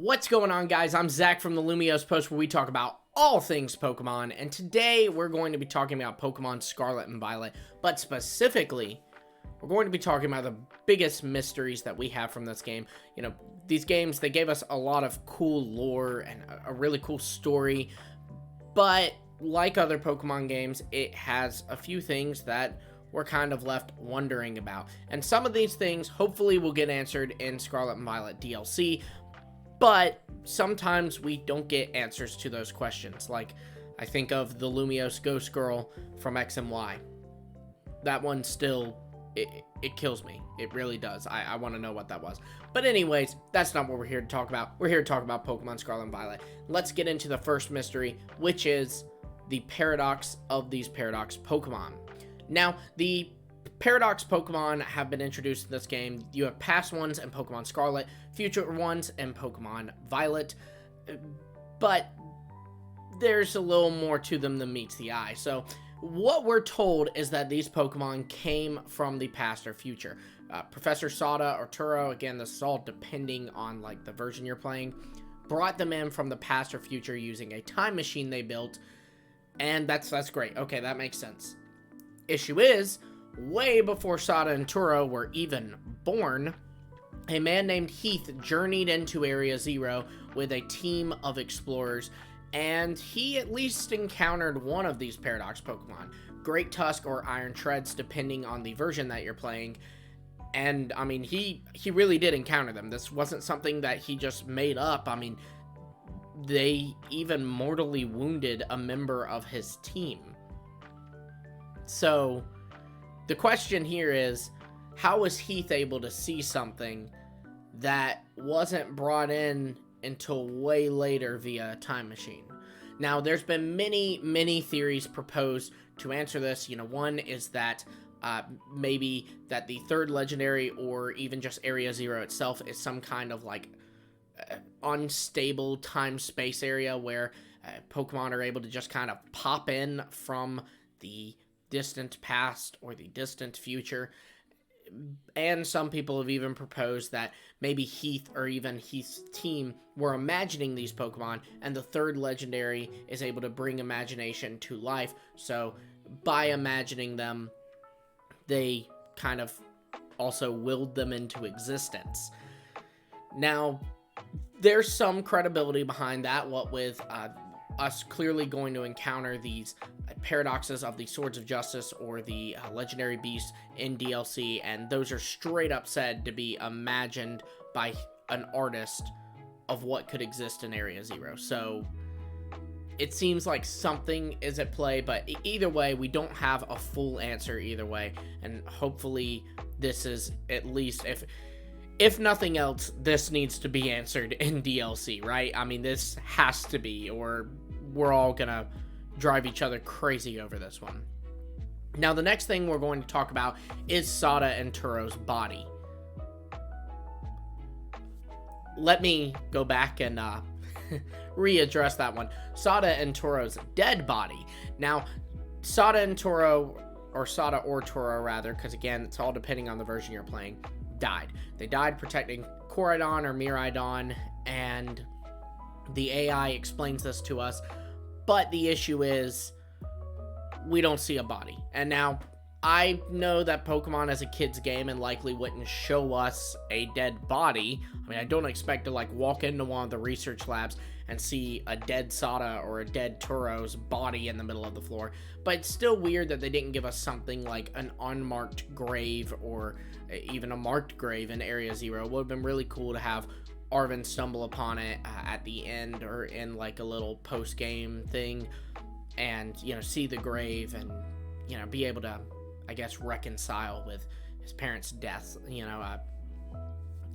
What's going on, guys? I'm Zach from the Lumios Post, where we talk about all things Pokemon, and today we're going to be talking about Pokemon Scarlet and Violet, but specifically, we're going to be talking about the biggest mysteries that we have from this game. You know, these games, they gave us a lot of cool lore and a really cool story, but like other Pokemon games, it has a few things that we're kind of left wondering about, and some of these things hopefully will get answered in Scarlet and Violet DLC. But sometimes we don't get answers to those questions. Like, I think of the Lumios Ghost Girl from X and Y. That one still, it kills me. It really does. I want to know what that was. But anyways, that's not what we're here to talk about. We're here to talk about Pokemon Scarlet and Violet. Let's get into the first mystery, which is the paradox of these paradox Pokemon. Now, the Paradox Pokemon have been introduced in this game. You have past ones in Pokemon Scarlet, future ones in Pokemon Violet, but there's a little more to them than meets the eye. So what we're told is that these Pokemon came from the past or future. Professor Sada or Turo, again, this is all depending on like the version you're playing, brought them in from the past or future using a time machine they built, and that's great. Okay, that makes sense. Issue is, way before Sada and Turo were even born, a man named Heath journeyed into Area Zero with a team of explorers, and he at least encountered one of these Paradox Pokemon, Great Tusk or Iron Treads, depending on the version that you're playing. And, I mean, he really did encounter them. This wasn't something that he just made up. I mean, they even mortally wounded a member of his team. So the question here is, how was Heath able to see something that wasn't brought in until way later via a time machine? Now, there's been many theories proposed to answer this. You know, one is that maybe that the third legendary or even just Area Zero itself is some kind of like unstable time-space area where Pokemon are able to just kind of pop in from the distant past or the distant future. And some people have even proposed that maybe Heath or even Heath's team were imagining these Pokemon, and the third legendary is able to bring imagination to life. So by imagining them, they kind of also willed them into existence. Now, there's some credibility behind that, what with us clearly going to encounter these paradoxes of the Swords of Justice or the legendary beasts in DLC, and those are straight up said to be imagined by an artist of what could exist in Area Zero. So it seems like something is at play, but either way, we don't have a full answer either way, and hopefully this is at least, if nothing else, this needs to be answered in DLC, right? I mean, this has to be, or we're all gonna drive each other crazy over this one. Now, the next thing we're going to talk about is Sada and Turo's body. Let me go back and readdress that one. Sada and Turo's dead body. Now, Sada and Turo, or Sada or Turo rather, because again, it's all depending on the version you're playing, died. They died protecting Koraidon or Miraidon, and the AI explains this to us, but the issue is we don't see a body. And now, I know that Pokemon is a kid's game and likely wouldn't show us a dead body. I mean, I don't expect to like walk into one of the research labs and see a dead Sada or a dead Turo's body in the middle of the floor, but it's still weird that they didn't give us something like an unmarked grave or even a marked grave in Area Zero. It would have been really cool to have Arven stumble upon it at the end or in like a little post-game thing and, you know, see the grave and, you know, be able to, I guess, reconcile with his parents' deaths. You know,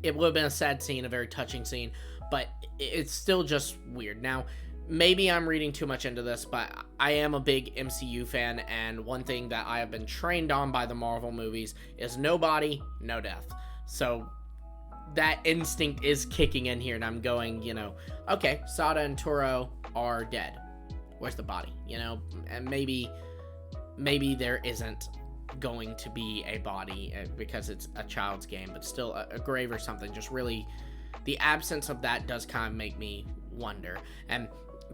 it would have been a sad scene, a very touching scene, but it's still just weird. Now, maybe I'm reading too much into this, but I am a big MCU fan, and one thing that I have been trained on by the Marvel movies is no body, no death. So that instinct is kicking in here, and I'm going, you know, okay, Sada and Turo are dead. Where's the body? You know, and maybe there isn't going to be a body because it's a child's game, but still a grave or something just really the absence of that does kind of make me wonder. And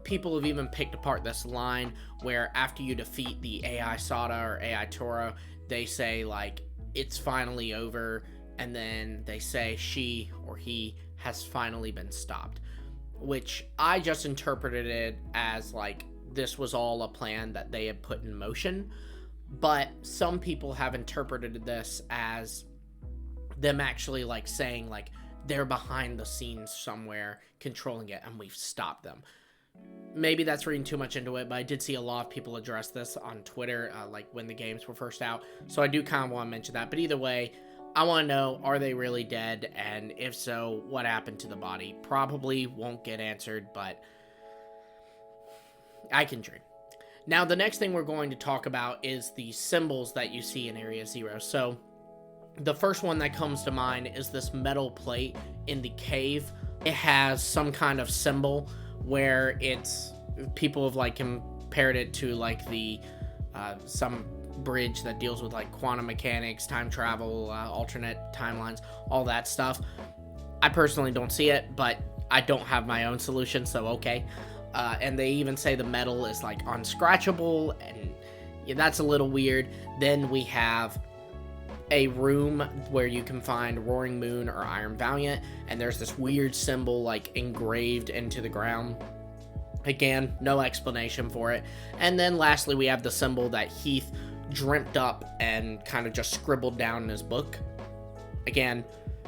people have even picked apart this line where after you defeat the AI Sada or AI Toro, they say like, it's finally over, and then they say she or he has finally been stopped, which I just interpreted it as like this was all a plan that they had put in motion. But some people have interpreted this as them actually like saying like they're behind the scenes somewhere controlling it and we've stopped them. Maybe that's reading too much into it, but I did see a lot of people address this on Twitter, like when the games were first out. So I do kind of want to mention that. But either way, I want to know, are they really dead? And if so, what happened to the body? Probably won't get answered, but I can dream. Now, the next thing we're going to talk about is the symbols that you see in Area Zero. So the first one that comes to mind is this metal plate in the cave. It has some kind of symbol where it's, people have like compared it to like the some bridge that deals with like quantum mechanics, time travel, alternate timelines, all that stuff. I personally don't see it, but I don't have my own solution, so okay. And they even say the metal is like unscratchable, and yeah, that's a little weird. Then we have a room where you can find Roaring Moon or Iron Valiant, and there's this weird symbol like engraved into the ground. Again, no explanation for it. And then lastly, we have the symbol that Heath dreamt up and kind of just scribbled down in his book. Again,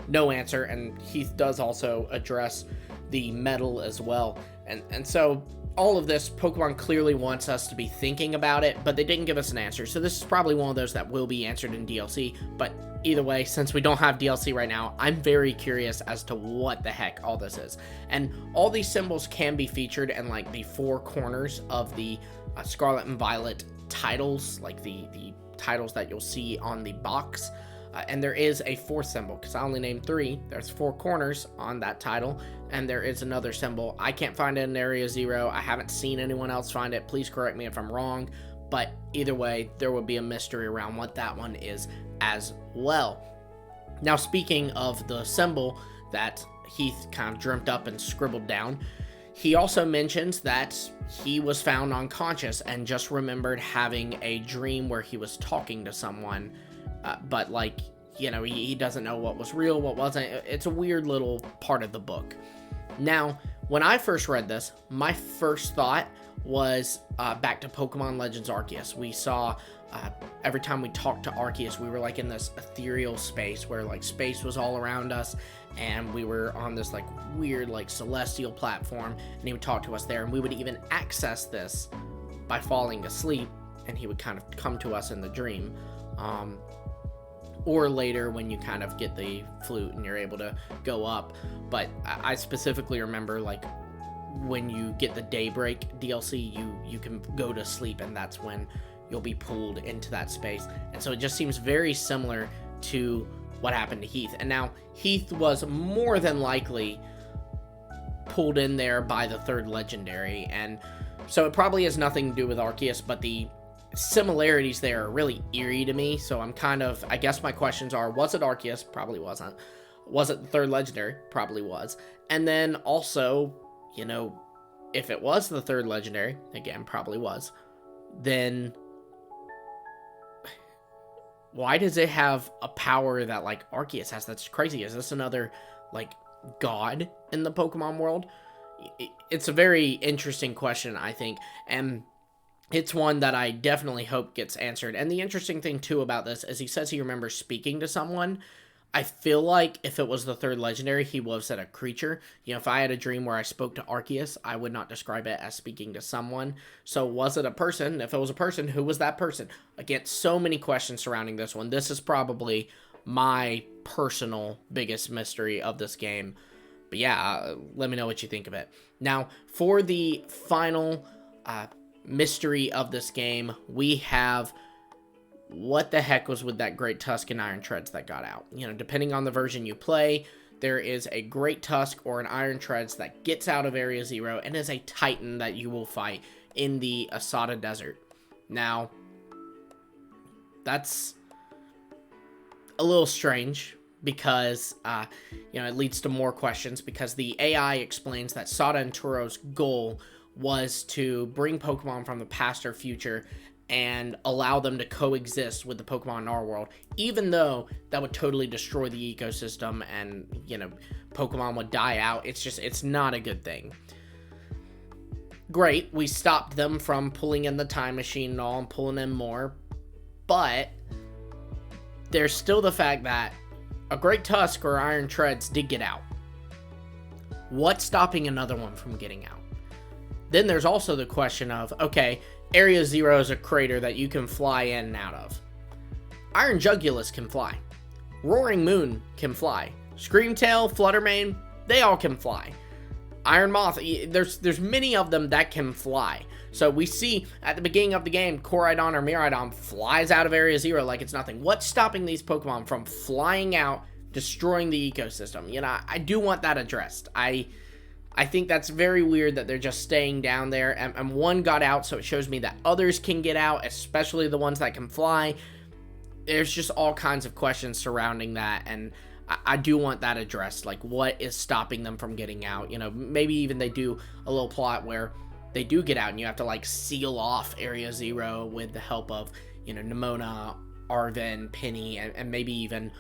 no answer, and Heath does also address the metal as well. And so all of this, Pokemon clearly wants us to be thinking about it, but they didn't give us an answer. So this is probably one of those that will be answered in DLC. But either way, since we don't have DLC right now, I'm very curious as to what the heck all this is. And all these symbols can be featured in like the four corners of the Scarlet and Violet titles, like the titles that you'll see on the box. And there is a fourth symbol, because I only named three. There's four corners on that title, and there is another symbol. I can't find it in Area Zero. I haven't seen anyone else find it. Please correct me if I'm wrong. But either way, there will be a mystery around what that one is as well. Now, speaking of the symbol that Heath kind of dreamt up and scribbled down, he also mentions that he was found unconscious and just remembered having a dream where he was talking to someone. But like, you know, he doesn't know what was real, what wasn't. It's a weird little part of the book. Now, when I first read this, my first thought was back to Pokemon Legends Arceus. We saw every time we talked to Arceus, we were like in this ethereal space where like space was all around us, and we were on this like weird like celestial platform, and he would talk to us there, and we would even access this by falling asleep, and he would kind of come to us in the dream. Or later when you kind of get the flute and you're able to go up. But I specifically remember like when you get the Daybreak DLC, you can go to sleep, and that's when you'll be pulled into that space. And so it just seems very similar to what happened to Heath. And now Heath was more than likely pulled in there by the third legendary, and so it probably has nothing to do with Arceus, but the similarities there are really eerie to me. So I'm kind of, I guess my questions are, was it Arceus? Probably wasn't. Was it the third legendary? Probably was. And then also, you know, if it was the third legendary, again, probably was, then why does it have a power that like Arceus has? That's crazy. Is this another like god in the Pokemon world? It's a very interesting question, I think, and it's one that I definitely hope gets answered. And the interesting thing, too, about this is he says he remembers speaking to someone. I feel like if it was the third legendary, he would have said a creature. You know, if I had a dream where I spoke to Arceus, I would not describe it as speaking to someone. So was it a person? If it was a person, who was that person? Again, so many questions surrounding this one. This is probably my personal biggest mystery of this game. But yeah, let me know what you think of it. Now, for the final mystery of this game, we have what the heck was with that Great Tusk and Iron Treads that got out. You know, depending on the version you play, there is a Great Tusk or an Iron Treads that gets out of Area Zero and is a Titan that you will fight in the Asada Desert. Now, that's a little strange, because, it leads to more questions, because the AI explains that Sada and Turo's goal was to bring Pokemon from the past or future and allow them to coexist with the Pokemon in our world, even though that would totally destroy the ecosystem and, Pokemon would die out. It's not a good thing. Great, we stopped them from pulling in the time machine and all and pulling in more, but there's still the fact that a Great Tusk or Iron Treads did get out. What's stopping another one from getting out? Then there's also the question of, okay, Area Zero is a crater that you can fly in and out of. Iron Jugulus can fly. Roaring Moon can fly. Screamtail, Fluttermane, they all can fly. Iron Moth, there's many of them that can fly. So we see at the beginning of the game, Koraidon or Miraidon flies out of Area Zero like it's nothing. What's stopping these Pokemon from flying out, destroying the ecosystem? I do want that addressed. I think that's very weird that they're just staying down there, and one got out, so it shows me that others can get out, especially the ones that can fly. There's just all kinds of questions surrounding that, and I do want that addressed. Like, what is stopping them from getting out? Maybe even they do a little plot where they do get out and you have to, like, seal off Area Zero with the help of, Nimona, Arven, Penny, and maybe even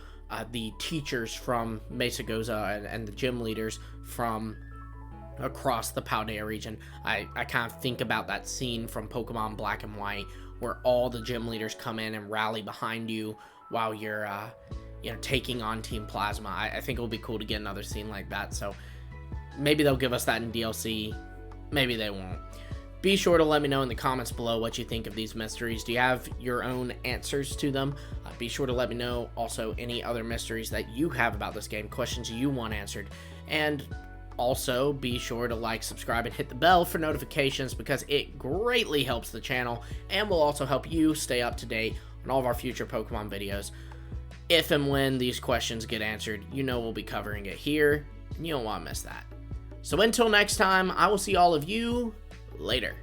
the teachers from Mesagoza and the gym leaders from across the Paldea region. I kind of think about that scene from Pokemon Black and White where all the gym leaders come in and rally behind you while you're taking on Team Plasma. I think it would be cool to get another scene like that. So maybe they'll give us that in DLC. Maybe they won't. Be sure to let me know in the comments below what you think of these mysteries. Do you have your own answers to them? Be sure to let me know also any other mysteries that you have about this game, questions you want answered. And also be sure to like, subscribe, and hit the bell for notifications, because it greatly helps the channel and will also help you stay up to date on all of our future Pokemon videos. If and when these questions get answered, we'll be covering it here, and you don't want to miss that. So until next time, I will see all of you later.